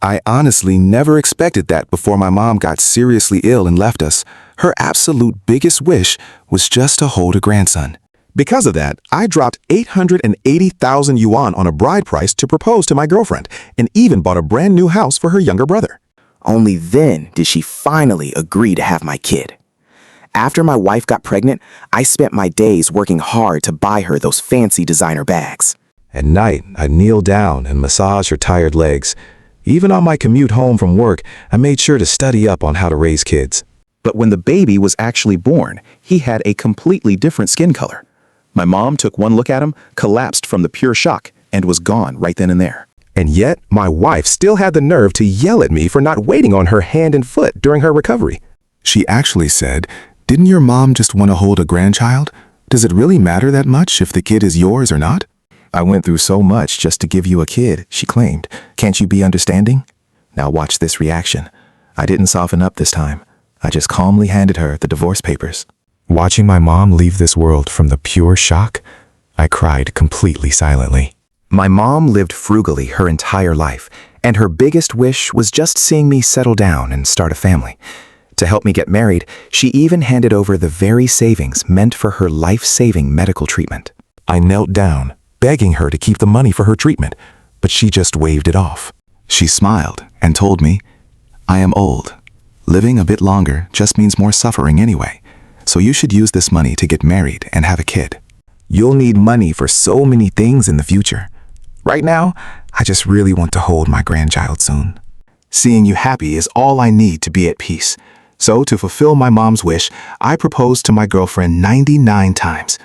I honestly never expected that before my mom got seriously ill and left us. Her absolute biggest wish was just to hold a grandson. Because of that, I dropped 880,000 yuan on a bride price to propose to my girlfriend and even bought a brand new house for her younger brother. Only then did she finally agree to have my kid. After my wife got pregnant, I spent my days working hard to buy her those fancy designer bags. At night, I'd kneel down and massage her tired legs. Even on my commute home from work, I made sure to study up on how to raise kids. But when the baby was actually born, he had a completely different skin color. My mom took one look at him, collapsed from the pure shock, and was gone right then and there. And yet, my wife still had the nerve to yell at me for not waiting on her hand and foot during her recovery. She actually said, "Didn't your mom just want to hold a grandchild? Does it really matter that much if the kid is yours or not?" "I went through so much just to give you a kid," she claimed. "Can't you be understanding?" Now watch this reaction. I didn't soften up this time. I just calmly handed her the divorce papers. Watching my mom leave this world from the pure shock, I cried completely silently. My mom lived frugally her entire life, and her biggest wish was just seeing me settle down and start a family. To help me get married, she even handed over the very savings meant for her life-saving medical treatment. I knelt down, begging her to keep the money for her treatment, but she just waved it off. She smiled and told me, "I am old. Living a bit longer just means more suffering anyway, so you should use this money to get married and have a kid. You'll need money for so many things in the future. Right now, I just really want to hold my grandchild soon. Seeing you happy is all I need to be at peace. So to fulfill my mom's wish, I proposed to my girlfriend 99 times.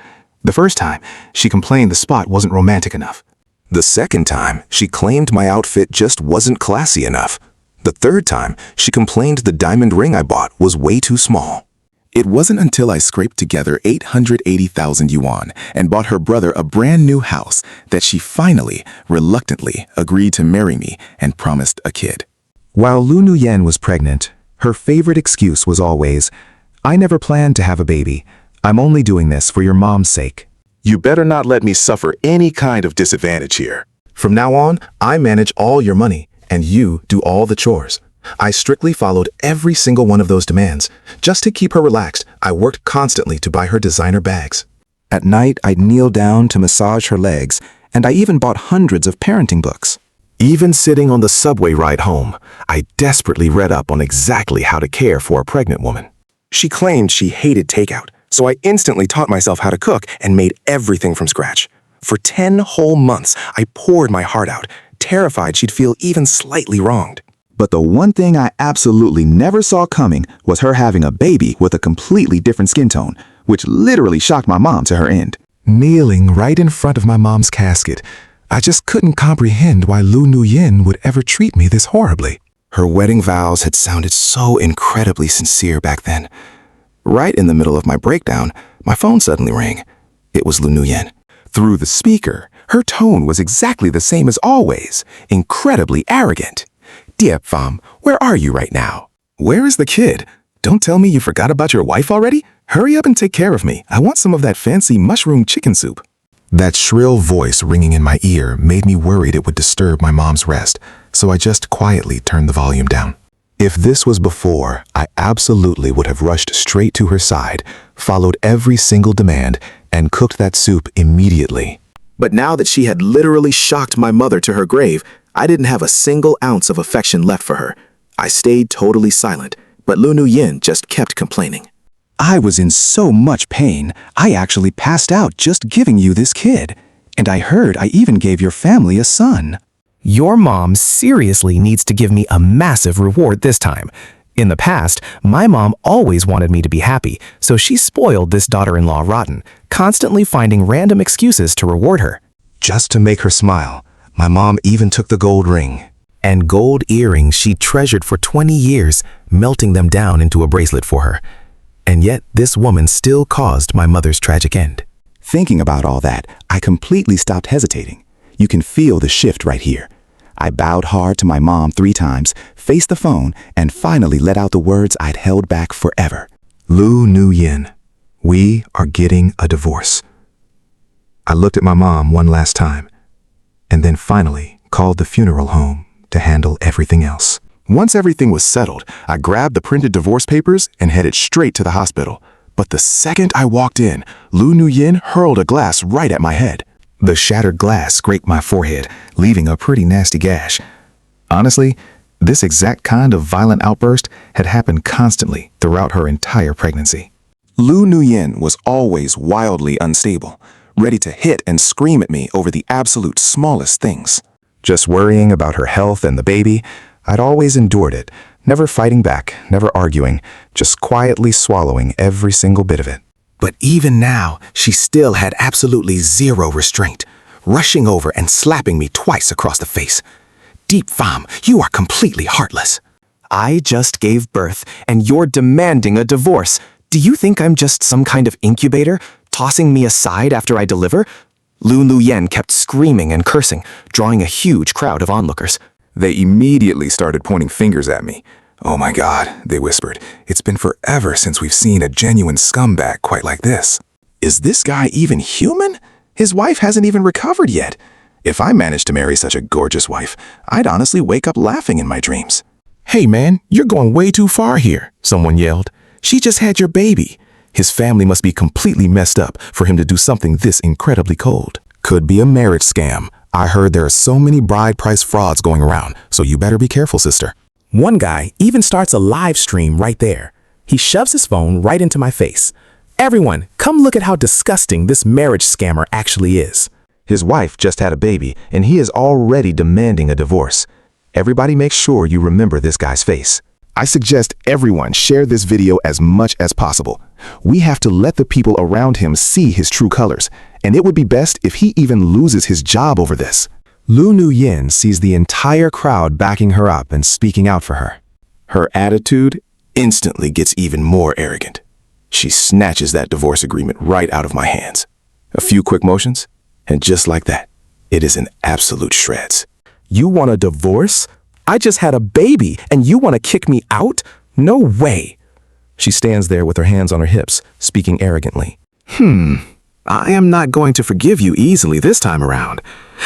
The first time, she complained the spot wasn't romantic enough. The second time, she claimed my outfit just wasn't classy enough. The third time, she complained the diamond ring I bought was way too small. It wasn't until I scraped together 880,000 yuan and bought her brother a brand new house that she finally, reluctantly, agreed to marry me and promised a kid. While Lu Nuyen was pregnant, her favorite excuse was always, "I never planned to have a baby. I'm only doing this for your mom's sake." You better not let me suffer any kind of disadvantage here. From now on, I manage all your money, and you do all the chores. I strictly followed every single one of those demands. Just to keep her relaxed, I worked constantly to buy her designer bags. At night, I'd kneel down to massage her legs, and I even bought hundreds of parenting books. Even sitting on the subway ride home, I desperately read up on exactly how to care for a pregnant woman. She claimed she hated takeout, so I instantly taught myself how to cook and made everything from scratch. For 10 whole months, I poured my heart out, terrified she'd feel even slightly wronged. But the one thing I absolutely never saw coming was her having a baby with a completely different skin tone, which literally shocked my mom to her end. Kneeling right in front of my mom's casket, I just couldn't comprehend why Lu Nuyen would ever treat me this horribly. Her wedding vows had sounded so incredibly sincere back then. Right in the middle of my breakdown, my phone suddenly rang. It was Lu Nuyen. Through the speaker, her tone was exactly the same as always, incredibly arrogant. "Dear femme, where are you right now?" "Where is the kid? Don't tell me you forgot about your wife already? Hurry up and take care of me. I want some of that fancy mushroom chicken soup." That shrill voice ringing in my ear made me worried it would disturb my mom's rest, so I just quietly turned the volume down. If this was before, I absolutely would have rushed straight to her side, followed every single demand, and cooked that soup immediately. But now that she had literally shocked my mother to her grave, I didn't have a single ounce of affection left for her. I stayed totally silent, but Lu Nuyen just kept complaining. "I was in so much pain, I actually passed out just giving you this kid. And I heard I even gave your family a son." Your mom seriously needs to give me a massive reward this time. In the past, my mom always wanted me to be happy, so she spoiled this daughter-in-law rotten, constantly finding random excuses to reward her. Just to make her smile, my mom even took the gold ring. And gold earrings she treasured for 20 years, melting them down into a bracelet for her. And yet this woman still caused my mother's tragic end. Thinking about all that, I completely stopped hesitating. You can feel the shift right here. I bowed hard to my mom 3 times, faced the phone, and finally let out the words I'd held back forever. "Lu Nuyen, we are getting a divorce." I looked at my mom one last time, and then finally called the funeral home to handle everything else. Once everything was settled, I grabbed the printed divorce papers and headed straight to the hospital. But the second I walked in, Lu Nuyen hurled a glass right at my head. The shattered glass scraped my forehead, leaving a pretty nasty gash. Honestly, this exact kind of violent outburst had happened constantly throughout her entire pregnancy. Lu Nuyen was always wildly unstable, ready to hit and scream at me over the absolute smallest things. Just worrying about her health and the baby, I'd always endured it, never fighting back, never arguing, just quietly swallowing every single bit of it. But even now, she still had absolutely zero restraint, rushing over and slapping me twice across the face. Deep femme, you are completely heartless. I just gave birth, and you're demanding a divorce. Do you think I'm just some kind of incubator, tossing me aside after I deliver? Lu Nuyen kept screaming and cursing, drawing a huge crowd of onlookers. They immediately started pointing fingers at me. "Oh my God," they whispered. "It's been forever since we've seen a genuine scumbag quite like this. Is this guy even human? His wife hasn't even recovered yet. If I managed to marry such a gorgeous wife, I'd honestly wake up laughing in my dreams." "Hey man, you're going way too far here," someone yelled. "She just had your baby. His family must be completely messed up for him to do something this incredibly cold. Could be a marriage scam. I heard there are so many bride price frauds going around, so you better be careful, sister." One guy even starts a live stream right there. He shoves his phone right into my face. "Everyone, come look at how disgusting this marriage scammer actually is." His wife just had a baby, and he is already demanding a divorce. Everybody make sure you remember this guy's face. I suggest everyone share this video as much as possible. We have to let the people around him see his true colors, and it would be best if he even loses his job over this. Lu Nuyen sees the entire crowd backing her up and speaking out for her. Her attitude instantly gets even more arrogant. She snatches that divorce agreement right out of my hands. A few quick motions, and just like that, it is in absolute shreds. "You want a divorce? I just had a baby, and you want to kick me out? No way." She stands there with her hands on her hips, speaking arrogantly. I am not going to forgive you easily this time around.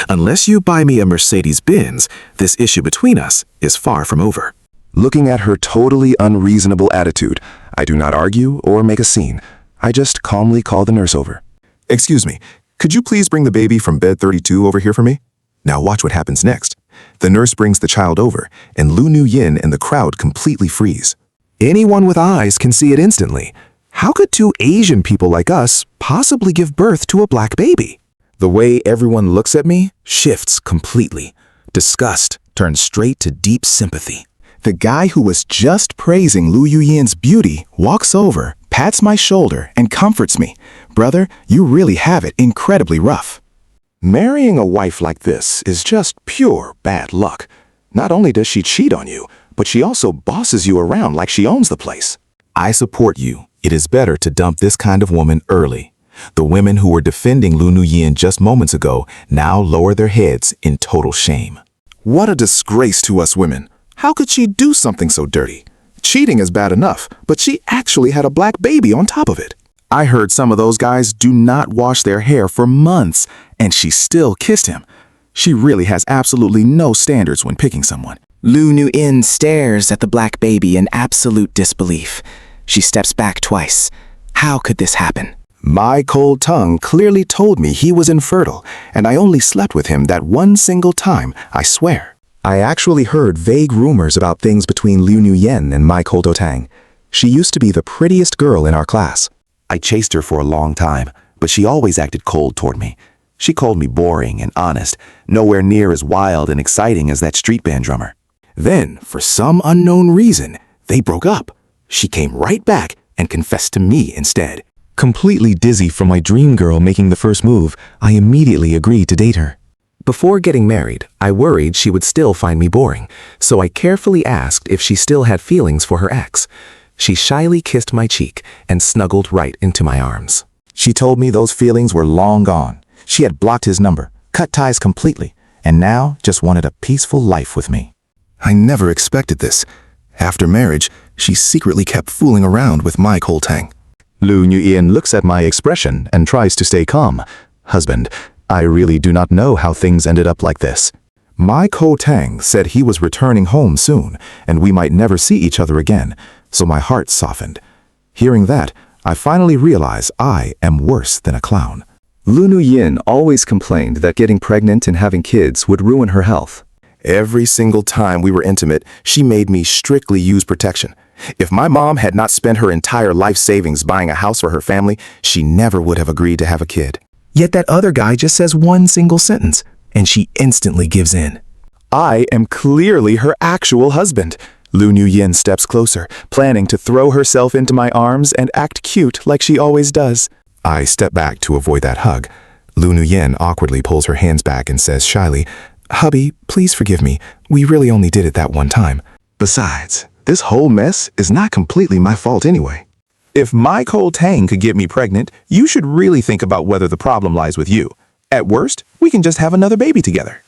Unless you buy me a Mercedes-Benz, this issue between us is far from over." Looking at her totally unreasonable attitude, I do not argue or make a scene. I just calmly call the nurse over. "Excuse me, could you please bring the baby from bed 32 over here for me?" Now watch what happens next. The nurse brings the child over, and Lu Nuyen and the crowd completely freeze. Anyone with eyes can see it instantly. How could two Asian people like us possibly give birth to a black baby? The way everyone looks at me shifts completely. Disgust turns straight to deep sympathy. The guy who was just praising Lu Yuyen's beauty walks over, pats my shoulder, and comforts me. "Brother, you really have it incredibly rough." Marrying a wife like this is just pure bad luck. Not only does she cheat on you, but she also bosses you around like she owns the place. I support you. It is better to dump this kind of woman early. The women who were defending Lu Nuyen just moments ago now lower their heads in total shame. What a disgrace to us women. How could she do something so dirty? Cheating is bad enough, but she actually had a black baby on top of it. I heard some of those guys do not wash their hair for months, and she still kissed him. She really has absolutely no standards when picking someone. Lu Nuyen stares at the black baby in absolute disbelief. She steps back twice. How could this happen? My cold tongue clearly told me he was infertile, and I only slept with him that one single time, I swear. I actually heard vague rumors about things between Lu Nuyen and Mai Tang. She used to be the prettiest girl in our class. I chased her for a long time, but she always acted cold toward me. She called me boring and honest, nowhere near as wild and exciting as that street band drummer. Then, for some unknown reason, they broke up. She came right back and confessed to me instead. Completely dizzy from my dream girl making the first move, I immediately agreed to date her. Before getting married, I worried she would still find me boring, so I carefully asked if she still had feelings for her ex. She shyly kissed my cheek and snuggled right into my arms. She told me those feelings were long gone. She had blocked his number, cut ties completely, and now just wanted a peaceful life with me. I never expected this. After marriage, she secretly kept fooling around with Mai Tang. Lu Nuyen looks at my expression and tries to stay calm. Husband, I really do not know how things ended up like this. My Ko-Tang said he was returning home soon, and we might never see each other again, so my heart softened. Hearing that, I finally realized I am worse than a clown. Lu Nu-yin always complained that getting pregnant and having kids would ruin her health. Every single time we were intimate, she made me strictly use protection. If my mom had not spent her entire life savings buying a house for her family, she never would have agreed to have a kid. Yet that other guy just says one single sentence, and she instantly gives in. I am clearly her actual husband. Lu Nu-yin steps closer, planning to throw herself into my arms and act cute like she always does. I step back to avoid that hug. Lu Nu-yin awkwardly pulls her hands back and says shyly, "Hubby, please forgive me. We really only did it that one time. Besides, this whole mess is not completely my fault anyway. If my Ko-Tang could get me pregnant, you should really think about whether the problem lies with you. At worst, we can just have another baby together.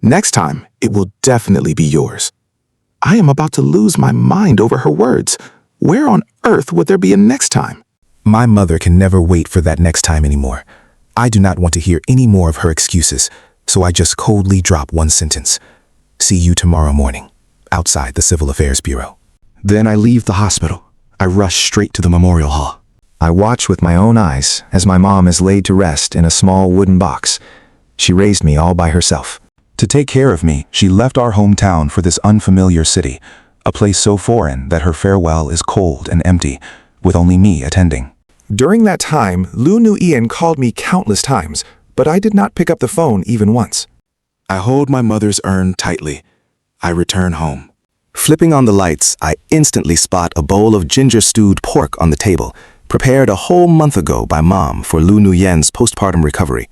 Next time, it will definitely be yours." I am about to lose my mind over her words. Where on earth would there be a next time? My mother can never wait for that next time anymore. I do not want to hear any more of her excuses, so I just coldly drop one sentence. See you tomorrow morning, outside the Civil Affairs Bureau. Then I leave the hospital. I rush straight to the memorial hall. I watch with my own eyes as my mom is laid to rest in a small wooden box. She raised me all by herself. To take care of me, she left our hometown for this unfamiliar city, a place so foreign that her farewell is cold and empty, with only me attending. During that time, Lu Nu-yin called me countless times, but I did not pick up the phone even once. I hold my mother's urn tightly. I return home. Flipping on the lights, I instantly spot a bowl of ginger-stewed pork on the table, prepared a whole month ago by Mom for Lu Nu-yin's postpartum recovery.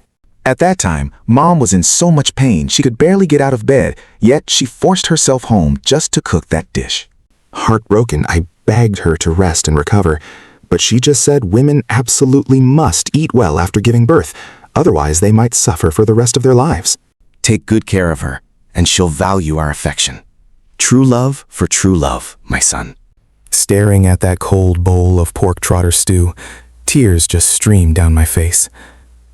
At that time, Mom was in so much pain she could barely get out of bed, yet she forced herself home just to cook that dish. Heartbroken, I begged her to rest and recover, but she just said women absolutely must eat well after giving birth, otherwise they might suffer for the rest of their lives. Take good care of her, and she'll value our affection. True love for true love, my son. Staring at that cold bowl of pork trotter stew, tears just streamed down my face.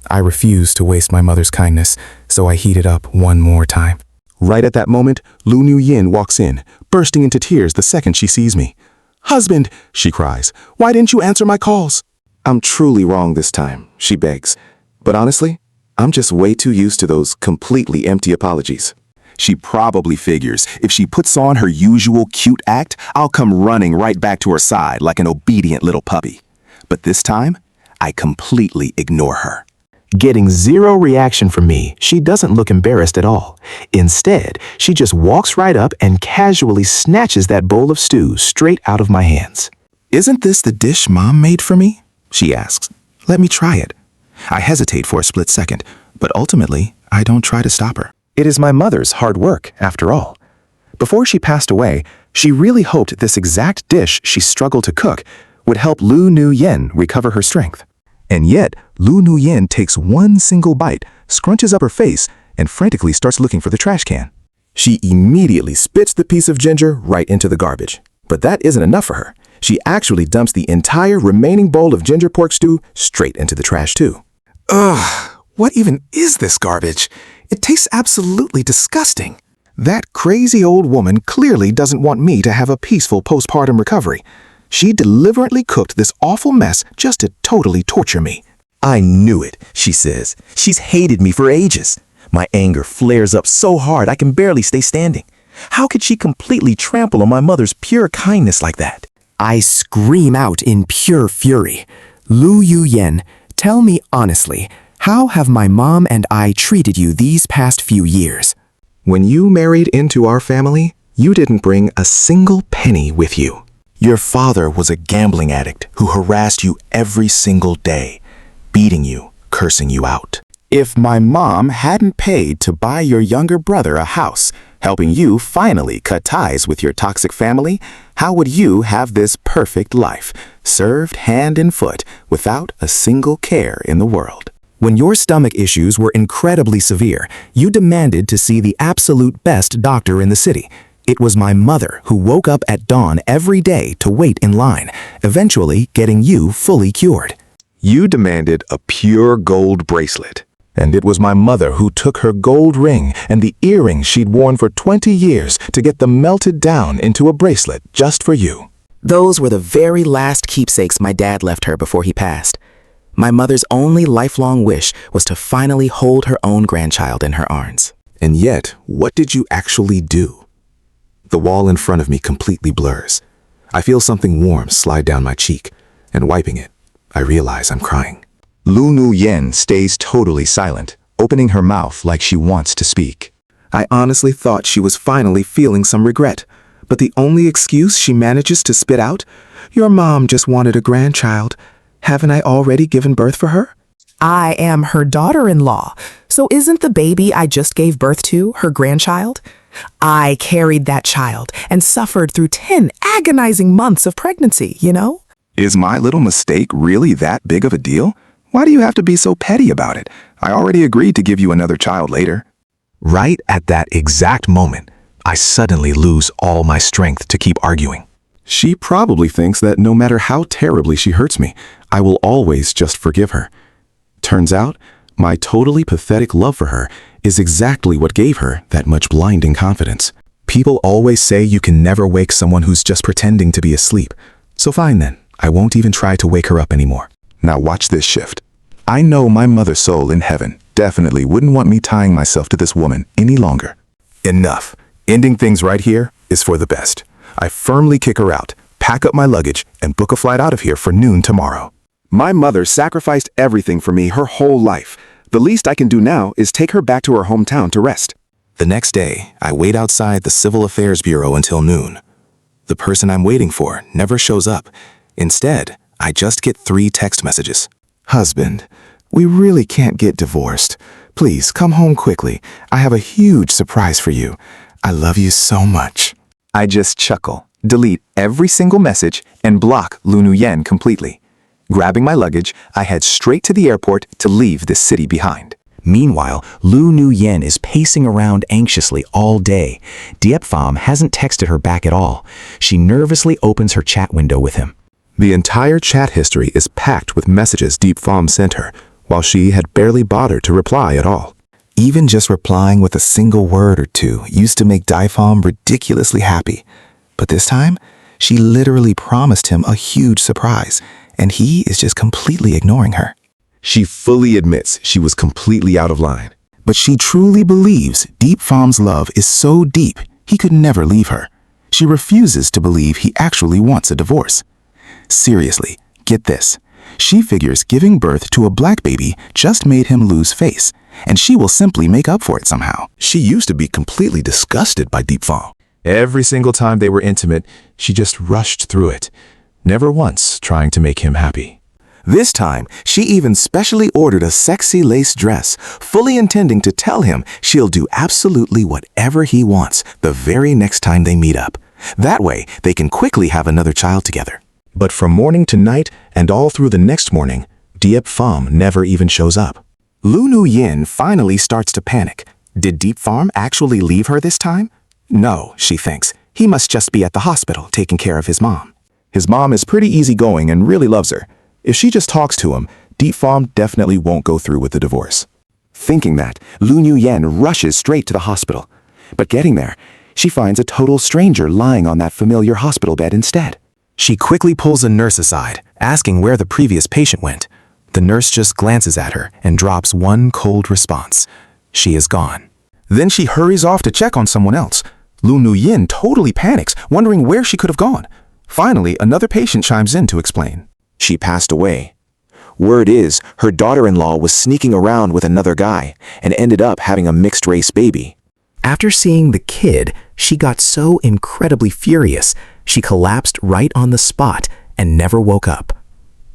I refused to waste my mother's kindness, so I heated up one more time. Right at that moment, Lu Nu-yin walks in, bursting into tears the second she sees me. "Husband," she cries, "why didn't you answer my calls?" I'm truly wrong this time, she begs. But honestly, I'm just way too used to those completely empty apologies. She probably figures if she puts on her usual cute act, I'll come running right back to her side like an obedient little puppy. But this time, I completely ignore her. Getting zero reaction from me, she doesn't look embarrassed at all. Instead, she just walks right up and casually snatches that bowl of stew straight out of my hands. "Isn't this the dish Mom made for me?" she asks. "Let me try it." I hesitate for a split second, but ultimately, I don't try to stop her. It is my mother's hard work, after all. Before she passed away, she really hoped this exact dish she struggled to cook would help Lu Nu-yin recover her strength. And yet, Lu Nu-yin takes one single bite, scrunches up her face, and frantically starts looking for the trash can. She immediately spits the piece of ginger right into the garbage. But that isn't enough for her. She actually dumps the entire remaining bowl of ginger pork stew straight into the trash too. Ugh, what even is this garbage? It tastes absolutely disgusting. That crazy old woman clearly doesn't want me to have a peaceful postpartum recovery. She deliberately cooked this awful mess just to totally torture me. I knew it, she says. She's hated me for ages. My anger flares up so hard I can barely stay standing. How could she completely trample on my mother's pure kindness like that? I scream out in pure fury. Lu Yu-yen, tell me honestly, how have my mom and I treated you these past few years? When you married into our family, you didn't bring a single penny with you. Your father was a gambling addict who harassed you every single day, beating you, cursing you out. If my mom hadn't paid to buy your younger brother a house, helping you finally cut ties with your toxic family, how would you have this perfect life, served hand and foot, without a single care in the world? When your stomach issues were incredibly severe, you demanded to see the absolute best doctor in the city. It was my mother who woke up at dawn every day to wait in line, eventually getting you fully cured. You demanded a pure gold bracelet. And it was my mother who took her gold ring and the earrings she'd worn for 20 years to get them melted down into a bracelet just for you. Those were the very last keepsakes my dad left her before he passed. My mother's only lifelong wish was to finally hold her own grandchild in her arms. And yet, what did you actually do? The wall in front of me completely blurs. I feel something warm slide down my cheek, and wiping it, I realize I'm crying. Lu Nu-yen stays totally silent, opening her mouth like she wants to speak. I honestly thought she was finally feeling some regret, but the only excuse she manages to spit out, "Your mom just wanted a grandchild. Haven't I already given birth for her?" I am her daughter-in-law, so isn't the baby I just gave birth to her grandchild? I carried that child and suffered through 10 agonizing months of pregnancy, you know? Is my little mistake really that big of a deal? Why do you have to be so petty about it? I already agreed to give you another child later. Right at that exact moment, I suddenly lose all my strength to keep arguing. She probably thinks that no matter how terribly she hurts me, I will always just forgive her. Turns out, my totally pathetic love for her is exactly what gave her that much blinding confidence. People always say you can never wake someone who's just pretending to be asleep. So fine then, I won't even try to wake her up anymore. Now watch this shift. I know my mother's soul in heaven definitely wouldn't want me tying myself to this woman any longer. Enough. Ending things right here is for the best. I firmly kick her out, pack up my luggage, and book a flight out of here for noon tomorrow. My mother sacrificed everything for me her whole life. The least I can do now is take her back to her hometown to rest. The next day, I wait outside the Civil Affairs Bureau until noon. The person I'm waiting for never shows up. Instead, I just get 3 text messages. Husband, we really can't get divorced. Please come home quickly. I have a huge surprise for you. I love you so much. I just chuckle, delete every single message, and block Lu Nu-yen completely. Grabbing my luggage, I head straight to the airport to leave this city behind. Meanwhile, Lu Nu-yen is pacing around anxiously all day. Diep Pham hasn't texted her back at all. She nervously opens her chat window with him. The entire chat history is packed with messages Diep Pham sent her, while she had barely bothered to reply at all. Even just replying with a single word or two used to make Daifam ridiculously happy. But this time, she literally promised him a huge surprise, and he is just completely ignoring her. She fully admits she was completely out of line. But she truly believes Diep Pham's love is so deep he could never leave her. She refuses to believe he actually wants a divorce. Seriously, get this. She figures giving birth to a black baby just made him lose face, and she will simply make up for it somehow. She used to be completely disgusted by Diep Pham. Every single time they were intimate, she just rushed through it, never once trying to make him happy. This time, she even specially ordered a sexy lace dress, fully intending to tell him she'll do absolutely whatever he wants the very next time they meet up. That way, they can quickly have another child together. But from morning to night and all through the next morning, Diep Pham never even shows up. Lu Nu-yen finally starts to panic. Did Diep Pham actually leave her this time? No, she thinks. He must just be at the hospital taking care of his mom. His mom is pretty easygoing and really loves her. If she just talks to him, Diep Pham definitely won't go through with the divorce. Thinking that, Lu Nu-yen rushes straight to the hospital. But getting there, she finds a total stranger lying on that familiar hospital bed instead. She quickly pulls a nurse aside, asking where the previous patient went. The nurse just glances at her and drops one cold response. She is gone. Then she hurries off to check on someone else. Lu Nu-yen totally panics, wondering where she could have gone. Finally, another patient chimes in to explain. She passed away. Word is, her daughter-in-law was sneaking around with another guy and ended up having a mixed-race baby. After seeing the kid, she got so incredibly furious, she collapsed right on the spot and never woke up.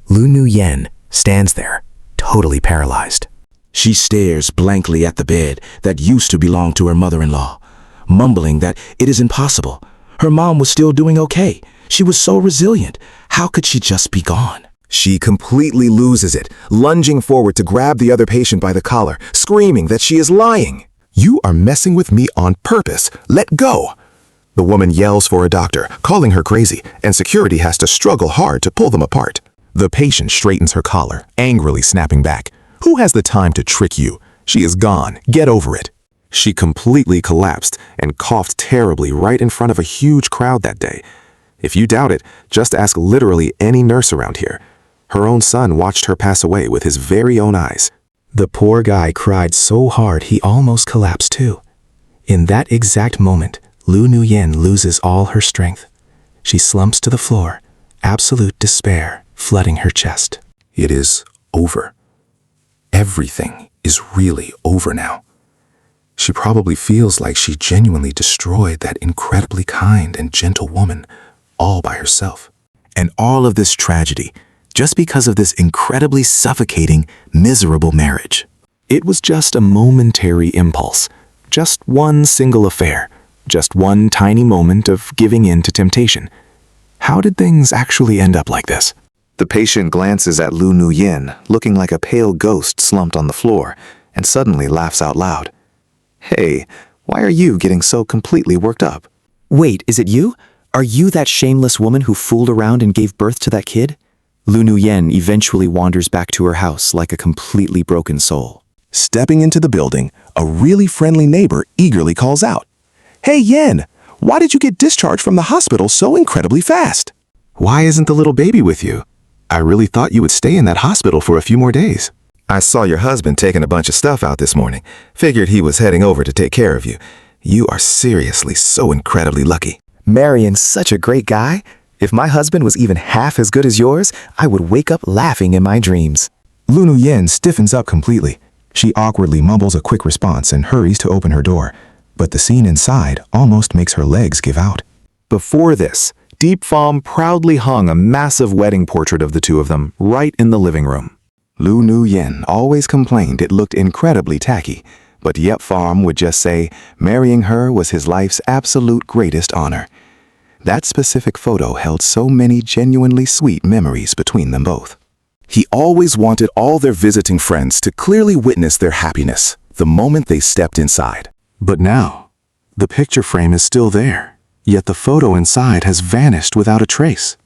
Lu Nu-yen stands there, totally paralyzed. She stares blankly at the bed that used to belong to her mother-in-law, mumbling that it is impossible. Her mom was still doing okay. She was so resilient. How could she just be gone? She completely loses it, lunging forward to grab the other patient by the collar, screaming that she is lying. "You are messing with me on purpose. Let go." The woman yells for a doctor, calling her crazy, and security has to struggle hard to pull them apart. The patient straightens her collar, angrily snapping back. "Who has the time to trick you? She is gone. Get over it. She completely collapsed and coughed terribly right in front of a huge crowd that day. If you doubt it, just ask literally any nurse around here. Her own son watched her pass away with his very own eyes. The poor guy cried so hard he almost collapsed too. In that exact moment, Lu Nuyen loses all her strength. She slumps to the floor, absolute despair flooding her chest. It is over. Everything is really over now. She probably feels like she genuinely destroyed that incredibly kind and gentle woman all by herself. And all of this tragedy, just because of this incredibly suffocating, miserable marriage. It was just a momentary impulse, just one single affair, just one tiny moment of giving in to temptation. How did things actually end up like this? The patient glances at Lu Nuyen, looking like a pale ghost slumped on the floor, and suddenly laughs out loud. Hey, why are you getting so completely worked up? Wait, is it you? Are you that shameless woman who fooled around and gave birth to that kid? Lu Nuyen eventually wanders back to her house like a completely broken soul. Stepping into the building, a really friendly neighbor eagerly calls out, "Hey Yen, why did you get discharged from the hospital so incredibly fast?" Why isn't the little baby with you? I really thought you would stay in that hospital for a few more days. I saw your husband taking a bunch of stuff out this morning. Figured he was heading over to take care of you. You are seriously so incredibly lucky. Marrying such a great guy? If my husband was even half as good as yours, I would wake up laughing in my dreams. Lu Nuyen stiffens up completely. She awkwardly mumbles a quick response and hurries to open her door, but the scene inside almost makes her legs give out. Before this, Deep Pham proudly hung a massive wedding portrait of the two of them right in the living room. Lu Nuyen always complained it looked incredibly tacky, but Yep Pham would just say marrying her was his life's absolute greatest honor. That specific photo held so many genuinely sweet memories between them both. He always wanted all their visiting friends to clearly witness their happiness the moment they stepped inside. But now, the picture frame is still there, yet the photo inside has vanished without a trace.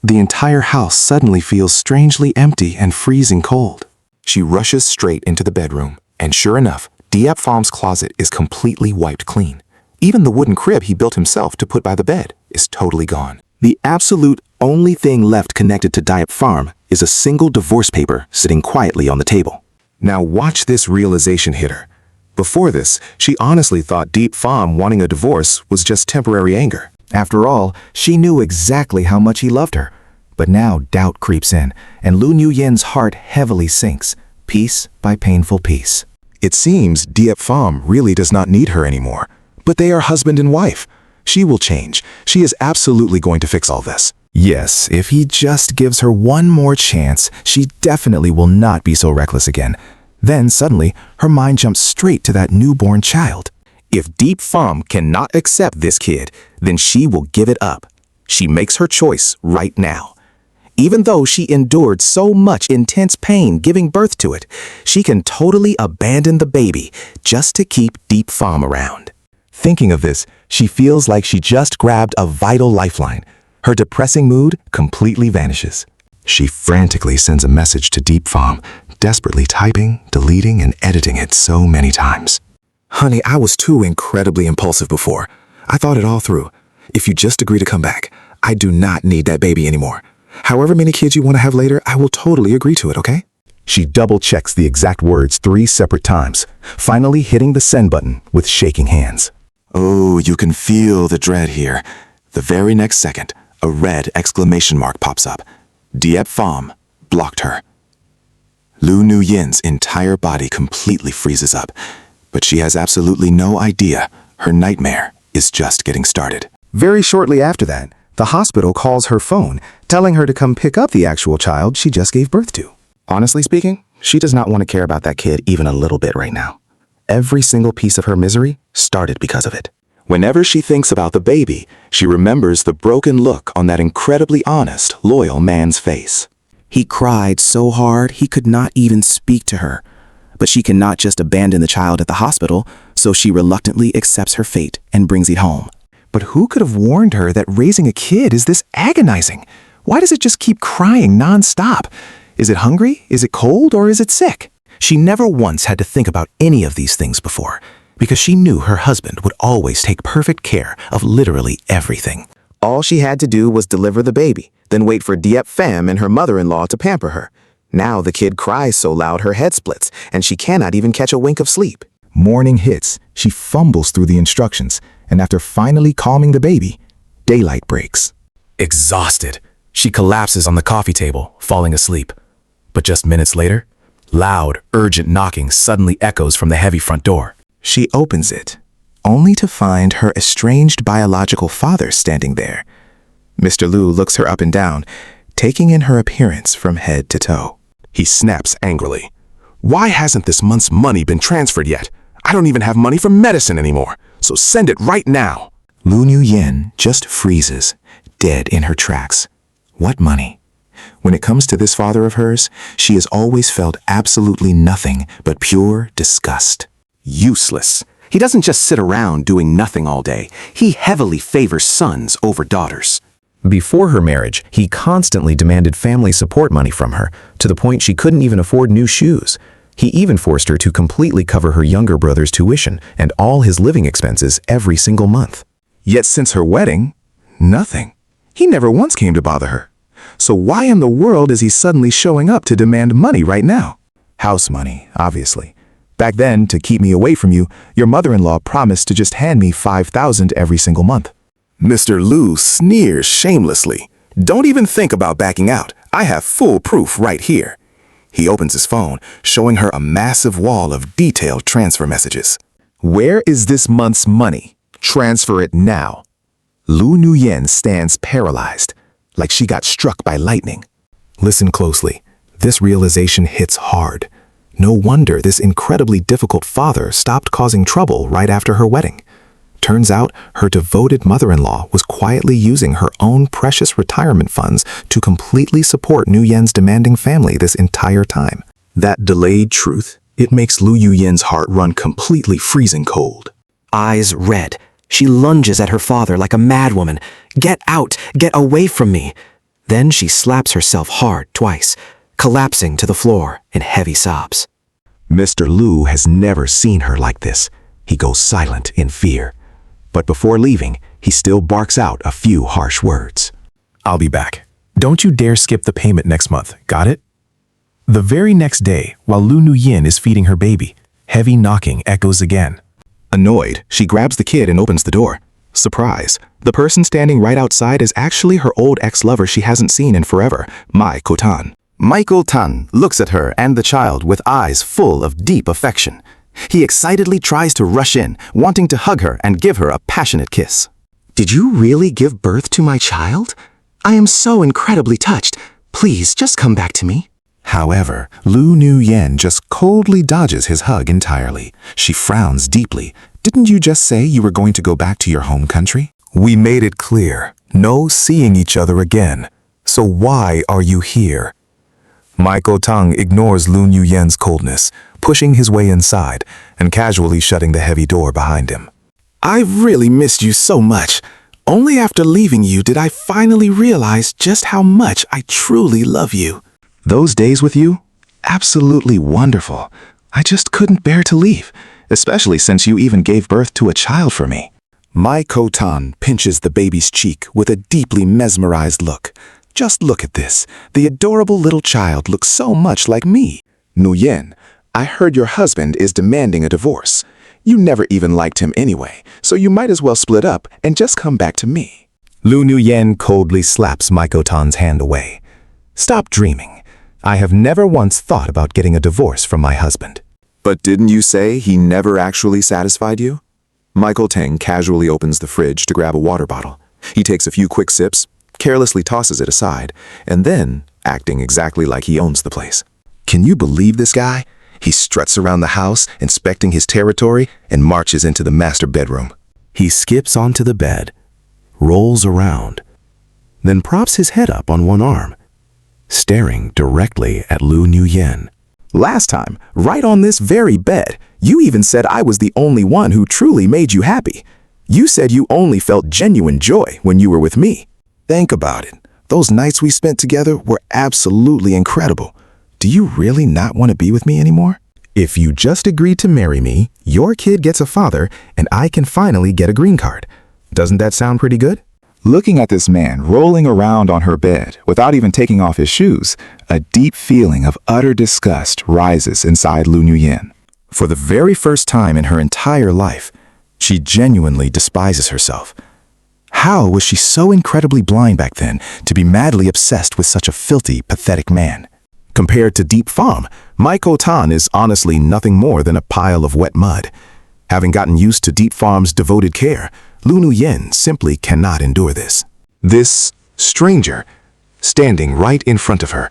The entire house suddenly feels strangely empty and freezing cold. She rushes straight into the bedroom, and sure enough, Diep Pham's closet is completely wiped clean. Even the wooden crib he built himself to put by the bed is totally gone. The absolute only thing left connected to Diep Pham is a single divorce paper sitting quietly on the table. Now watch this realization hit her. Before this, she honestly thought Diep Pham wanting a divorce was just temporary anger. After all, she knew exactly how much he loved her. But now doubt creeps in, and Lu Nuyen's heart heavily sinks, piece by painful piece. It seems Diep Pham really does not need her anymore. But they are husband and wife. She will change. She is absolutely going to fix all this. Yes, if he just gives her one more chance, she definitely will not be so reckless again. Then suddenly, her mind jumps straight to that newborn child. If Diep Pham cannot accept this kid, then she will give it up. She makes her choice right now. Even though she endured so much intense pain giving birth to it, she can totally abandon the baby just to keep Diep Pham around. Thinking of this, she feels like she just grabbed a vital lifeline. Her depressing mood completely vanishes. She frantically sends a message to Diep Pham, desperately typing, deleting, and editing it so many times. Honey, I was too incredibly impulsive before. I thought it all through. If you just agree to come back, I do not need that baby anymore. However many kids you want to have later, I will totally agree to it, okay? She double-checks the exact words 3 separate times, finally hitting the send button with shaking hands. Oh, you can feel the dread here. The very next second, a red exclamation mark pops up. Diep Pham blocked her. Lu Nuyen's entire body completely freezes up, but she has absolutely no idea her nightmare is just getting started. Very shortly after that, the hospital calls her phone, telling her to come pick up the actual child she just gave birth to. Honestly speaking, she does not want to care about that kid even a little bit right now. Every single piece of her misery started because of it. Whenever she thinks about the baby, she remembers the broken look on that incredibly honest, loyal man's face. He cried so hard he could not even speak to her. But she cannot just abandon the child at the hospital, so she reluctantly accepts her fate and brings it home. But who could have warned her that raising a kid is this agonizing? Why does it just keep crying non-stop? Is it hungry? Is it cold? Or is it sick? She never once had to think about any of these things before, because she knew her husband would always take perfect care of literally everything. All she had to do was deliver the baby, then wait for Diep Pham and her mother-in-law to pamper her. Now the kid cries so loud her head splits, and she cannot even catch a wink of sleep. Morning hits, she fumbles through the instructions, and after finally calming the baby, daylight breaks. Exhausted, she collapses on the coffee table, falling asleep. But just minutes later, loud, urgent knocking suddenly echoes from the heavy front door. She opens it, only to find her estranged biological father standing there. Mr. Lu looks her up and down, taking in her appearance from head to toe. He snaps angrily. Why hasn't this month's money been transferred yet? I don't even have money for medicine anymore, so send it right now. Lu Nuyen just freezes, dead in her tracks. What money? When it comes to this father of hers, she has always felt absolutely nothing but pure disgust. Useless. He doesn't just sit around doing nothing all day. He heavily favors sons over daughters. Before her marriage, he constantly demanded family support money from her, to the point she couldn't even afford new shoes. He even forced her to completely cover her younger brother's tuition and all his living expenses every single month. Yet since her wedding, nothing. He never once came to bother her. So why in the world is he suddenly showing up to demand money right now? House money, obviously. Back then, to keep me away from you, your mother-in-law promised to just hand me 5,000 every single month. Mr. Lu sneers shamelessly. Don't even think about backing out. I have full proof right here. He opens his phone, showing her a massive wall of detailed transfer messages. Where is this month's money? Transfer it now. Lu Nuyen stands paralyzed, like she got struck by lightning. Listen closely. This realization hits hard. No wonder this incredibly difficult father stopped causing trouble right after her wedding. Turns out her devoted mother-in-law was quietly using her own precious retirement funds to completely support Nuyen's demanding family this entire time. That delayed truth, it makes Lu Yuyen's heart run completely freezing cold. Eyes red, she lunges at her father like a madwoman. "Get out! Get away from me!" Then she slaps herself hard twice, collapsing to the floor in heavy sobs. Mr. Lu has never seen her like this. He goes silent in fear. But before leaving, he still barks out a few harsh words. I'll be back. Don't you dare skip the payment next month, got it? The very next day, while Lu Nuyen is feeding her baby, heavy knocking echoes again. Annoyed, she grabs the kid and opens the door. Surprise, the person standing right outside is actually her old ex-lover she hasn't seen in forever, Mai Kotan. Michael Tan looks at her and the child with eyes full of deep affection. He excitedly tries to rush in, wanting to hug her and give her a passionate kiss. Did you really give birth to my child? I am so incredibly touched. Please, just come back to me. However, Lu Nuyen just coldly dodges his hug entirely. She frowns deeply. Didn't you just say you were going to go back to your home country? We made it clear, no seeing each other again. So why are you here? Michael Tang ignores Lu Nuyen's coldness, pushing his way inside and casually shutting the heavy door behind him. I've really missed you so much. Only after leaving you did I finally realize just how much I truly love you. Those days with you? Absolutely wonderful. I just couldn't bear to leave, especially since you even gave birth to a child for me. Mai Kotan pinches the baby's cheek with a deeply mesmerized look. Just look at this. The adorable little child looks so much like me. Nuyen, I heard your husband is demanding a divorce. You never even liked him anyway, so you might as well split up and just come back to me. Lu Nuyen coldly slaps Michael Tan's hand away. Stop dreaming. I have never once thought about getting a divorce from my husband. But didn't you say he never actually satisfied you? Michael Tang casually opens the fridge to grab a water bottle. He takes a few quick sips, carelessly tosses it aside, and then, acting exactly like he owns the place. Can you believe this guy? He struts around the house, inspecting his territory, and marches into the master bedroom. He skips onto the bed, rolls around, then props his head up on one arm, staring directly at Lu Nuyen. Last time, right on this very bed, you even said I was the only one who truly made you happy. You said you only felt genuine joy when you were with me. Think about it. Those nights we spent together were absolutely incredible. Do you really not want to be with me anymore? If you just agree to marry me, your kid gets a father, and I can finally get a green card. Doesn't that sound pretty good? Looking at this man rolling around on her bed without even taking off his shoes, a deep feeling of utter disgust rises inside Lu Nuyen. For the very first time in her entire life, she genuinely despises herself. How was she so incredibly blind back then to be madly obsessed with such a filthy, pathetic man? Compared to Deep Farm, Maiko Tan is honestly nothing more than a pile of wet mud. Having gotten used to Deep Farm's devoted care, Lu Nuyen simply cannot endure this. This stranger, standing right in front of her,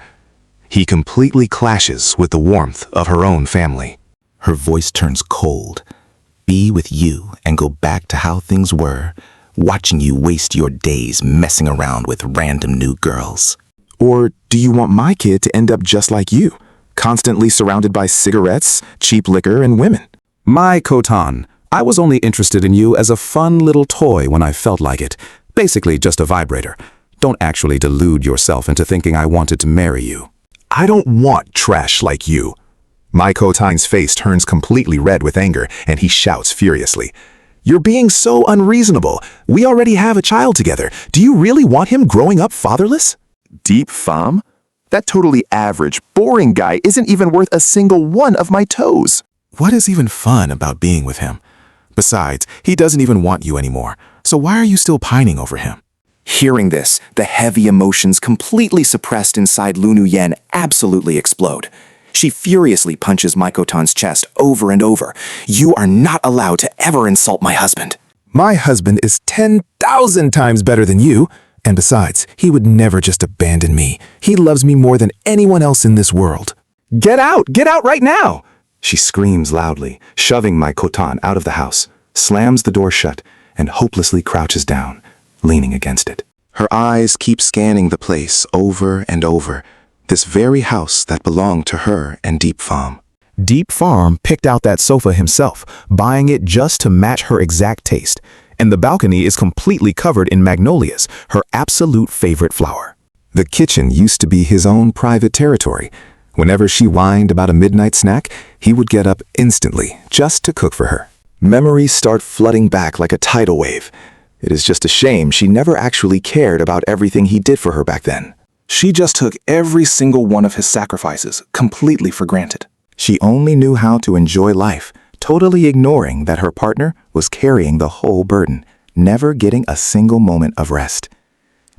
he completely clashes with the warmth of her own family. Her voice turns cold. Be with you and go back to how things were, watching you waste your days messing around with random new girls. Or do you want my kid to end up just like you, constantly surrounded by cigarettes, cheap liquor, and women? My Kotan, I was only interested in you as a fun little toy when I felt like it. Basically just a vibrator. Don't actually delude yourself into thinking I wanted to marry you. I don't want trash like you. Maiko Tan's face turns completely red with anger, and he shouts furiously. You're being so unreasonable. We already have a child together. Do you really want him growing up fatherless? Deep Pham? That totally average, boring guy isn't even worth a single one of my toes. What is even fun about being with him? Besides, he doesn't even want you anymore, so why are you still pining over him? Hearing this, the heavy emotions completely suppressed inside Lu Nuyen absolutely explode. She furiously punches Maiko Tan's chest over and over. You are not allowed to ever insult my husband. My husband is 10,000 times better than you, and besides, he would never just abandon me. He loves me more than anyone else in this world. Get out! Get out right now! She screams loudly, shoving Maiko Tan out of the house, slams the door shut, and hopelessly crouches down, leaning against it. Her eyes keep scanning the place over and over, this very house that belonged to her and Deep Pham. Deep Farm picked out that sofa himself, buying it just to match her exact taste, and the balcony is completely covered in magnolias, her absolute favorite flower. The kitchen used to be his own private territory. Whenever she whined about a midnight snack, he would get up instantly just to cook for her. Memories start flooding back like a tidal wave. It is just a shame she never actually cared about everything he did for her back then. She just took every single one of his sacrifices completely for granted. She only knew how to enjoy life, totally ignoring that her partner was carrying the whole burden, never getting a single moment of rest.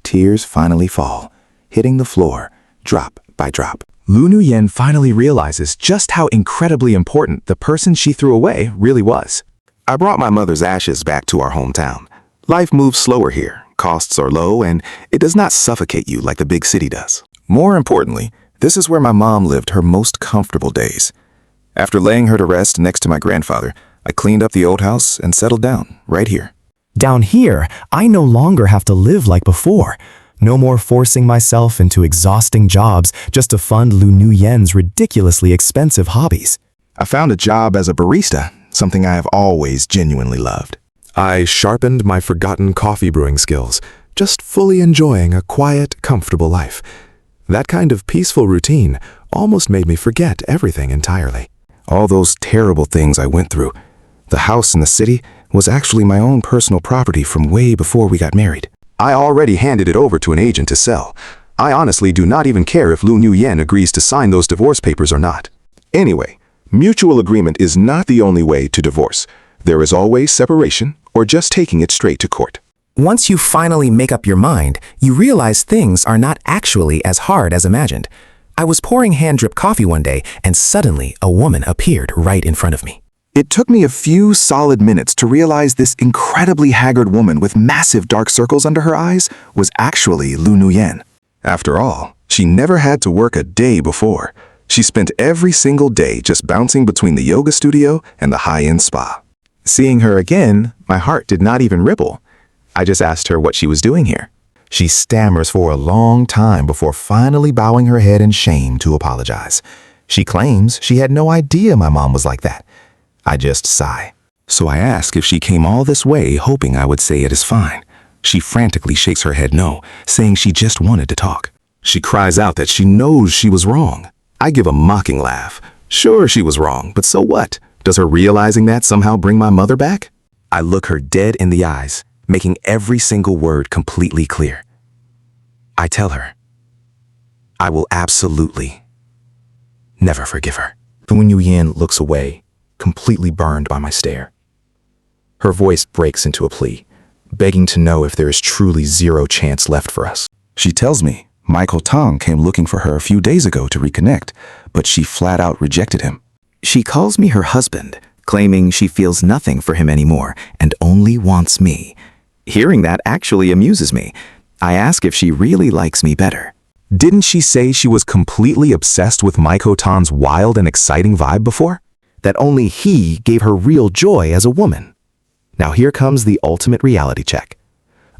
Tears finally fall, hitting the floor, drop by drop. Lu Nuyen finally realizes just how incredibly important the person she threw away really was. I brought my mother's ashes back to our hometown. Life moves slower here, costs are low, and it does not suffocate you like the big city does. More importantly, this is where my mom lived her most comfortable days. After laying her to rest next to my grandfather, I cleaned up the old house and settled down right here. Down here, I no longer have to live like before. No more forcing myself into exhausting jobs just to fund Lu Nuyen's ridiculously expensive hobbies. I found a job as a barista, something I have always genuinely loved. I sharpened my forgotten coffee brewing skills, just fully enjoying a quiet, comfortable life. That kind of peaceful routine almost made me forget everything entirely. All those terrible things I went through. The house in the city was actually my own personal property from way before we got married. I already handed it over to an agent to sell. I honestly do not even care if Lu Nuyen agrees to sign those divorce papers or not. Anyway, mutual agreement is not the only way to divorce. There is always separation or just taking it straight to court. Once you finally make up your mind, you realize things are not actually as hard as imagined. I was pouring hand-drip coffee one day, and suddenly a woman appeared right in front of me. It took me a few solid minutes to realize this incredibly haggard woman with massive dark circles under her eyes was actually Lu Nuyen. After all, she never had to work a day before. She spent every single day just bouncing between the yoga studio and the high-end spa. Seeing her again, my heart did not even ripple. I just asked her what she was doing here. She stammers for a long time before finally bowing her head in shame to apologize. She claims she had no idea my mom was like that. I just sigh. So I ask if she came all this way hoping I would say it is fine. She frantically shakes her head no, saying she just wanted to talk. She cries out that she knows she was wrong. I give a mocking laugh. Sure, she was wrong, but so what? Does her realizing that somehow bring my mother back? I look her dead in the eyes, making every single word completely clear. I tell her, I will absolutely never forgive her. Lu Nuyen looks away, completely burned by my stare. Her voice breaks into a plea, begging to know if there is truly zero chance left for us. She tells me Michael Tong came looking for her a few days ago to reconnect, but she flat out rejected him. She calls me her husband, claiming she feels nothing for him anymore and only wants me. Hearing that actually amuses me. I ask if she really likes me better. Didn't she say she was completely obsessed with Maiko Tan's wild and exciting vibe before? That only he gave her real joy as a woman. Now here comes the ultimate reality check.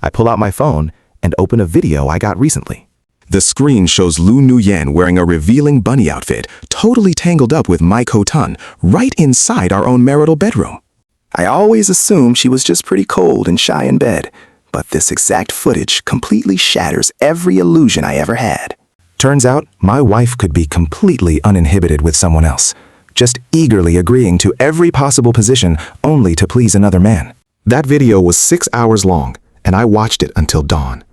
I pull out my phone and open a video I got recently. The screen shows Lu Nuyen wearing a revealing bunny outfit, totally tangled up with Maiko Tan, right inside our own marital bedroom. I always assumed she was just pretty cold and shy in bed, but this exact footage completely shatters every illusion I ever had. Turns out, my wife could be completely uninhibited with someone else, just eagerly agreeing to every possible position only to please another man. That video was 6 hours long, and I watched it until dawn.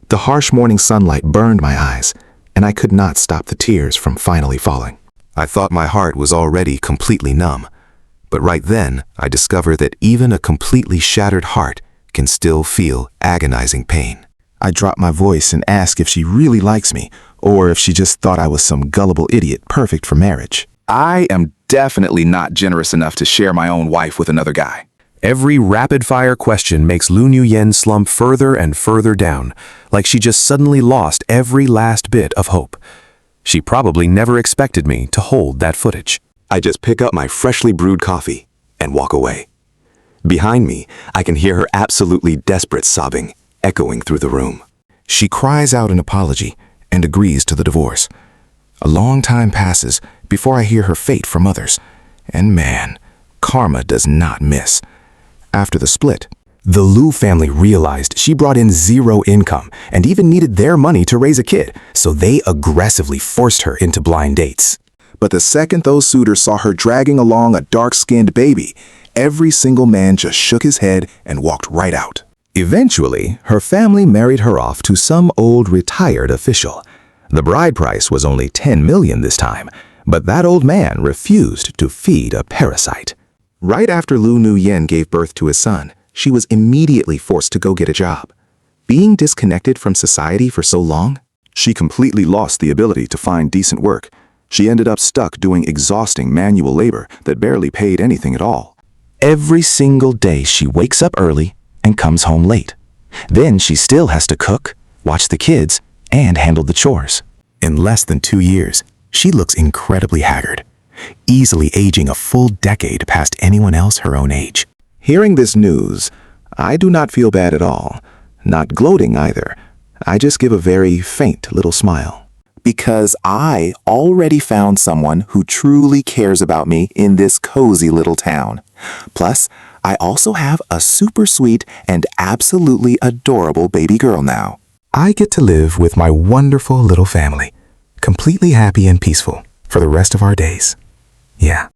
The harsh morning sunlight burned my eyes, and I could not stop the tears from finally falling. I thought my heart was already completely numb, but right then I discovered that even a completely shattered heart can still feel agonizing pain. I drop my voice and ask if she really likes me, or if she just thought I was some gullible idiot perfect for marriage. I am definitely not generous enough to share my own wife with another guy. Every rapid-fire question makes Lu Nuyen slump further and further down, like she just suddenly lost every last bit of hope. She probably never expected me to hold that footage. I just pick up my freshly brewed coffee and walk away. Behind me, I can hear her absolutely desperate sobbing echoing through the room. She cries out an apology and agrees to the divorce. A long time passes before I hear her fate from others, and man, karma does not miss. After the split, The Lu family realized she brought in zero income and even needed their money to raise a kid, so they aggressively forced her into blind dates. But the second those suitors saw her dragging along a dark-skinned baby, every single man just shook his head and walked right out. Eventually, her family married her off to some old retired official. The bride price was only 10 million this time, but that old man refused to feed a parasite. Right after Lu Nuyen gave birth to his son, she was immediately forced to go get a job. Being disconnected from society for so long, she completely lost the ability to find decent work. She ended up stuck doing exhausting manual labor that barely paid anything at all. Every single day she wakes up early and comes home late. Then she still has to cook, watch the kids, and handle the chores. in less than 2 years, she looks incredibly haggard, easily aging a full decade past anyone else her own age. Hearing this news, I do not feel bad at all, not gloating either. I just give a very faint little smile. Because I already found someone who truly cares about me in this cozy little town. Plus, I also have a super sweet and absolutely adorable baby girl now. I get to live with my wonderful little family, completely happy and peaceful for the rest of our days. Yeah.